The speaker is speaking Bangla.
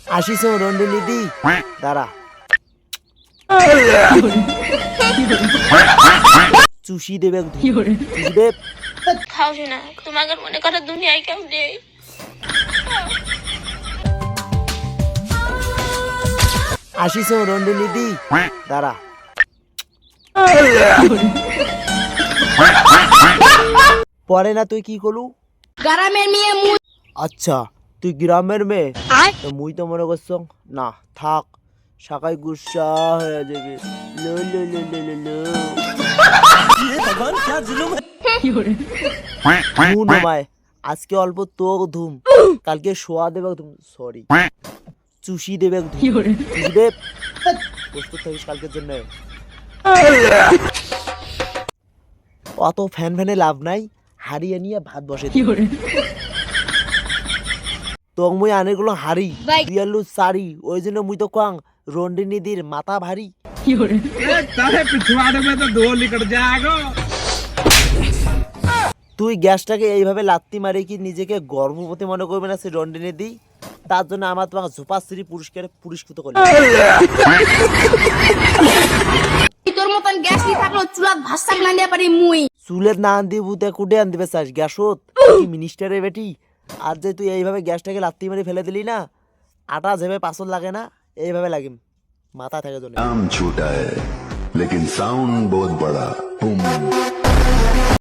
আসিস রন্ডিনী দি দাঁড়া চুষি দেবে চুষি দেব খাও না তোমাকে মনে করো দুনিয়ায় কেউ নেই। আসিস রন্ডিনী দি দাঁড়া পরে না তুই কি করলু গ্রামের মেয়ে মুই আচ্ছা তুই গ্রামের মেয়ে তো মুই তো মনে করছ না থাক শাকাই গুসা হয়ে যাবে লো লো লো লো লো লো শুন মায় আজকে অল্প তোক ধুম কালকে শোয়া দেবে ধুম সরি চুষি দেবে চুষি দেব প্রস্তুত থাকিস কালকের জন্য অত ফ্যান ফ্যানে লাভ নাই হারিয়ে নিয়ে ভাত বসে তোক মুই আনেগুলো হারি দিয়ালু সারি ওই জন্য মুই তো কাং রন্ডিনীদির মাথা ভারী তুই গ্যাসটাকে এইভাবে লাত্তি মারি কি নিজেকে গর্ভবতী মনে করবে না সে রন্ডিনীদি তার জন্য আমার তোমাকে ঝোপাশ্রী পুরস্কারে পুরস্কৃত করলাম তোর মতন গ্যাস নি থাকলো চুলাত ভাত শাক না দিয়া পারি মুই চুলের না আনদি বুতে কুটে আনতে চাস গ্যাসত কি মিনিস্টারের বেটি আর যে তুই এইভাবে গ্যাসটাকে লাত্তি মারি ফেলে দিলি না আটা যেভাবে পাছল লাগে না এইভাবে লাগিম মাথা থেকে জন্য नाम छोटा है लेकिन साउंड बहुत बड़ा बूम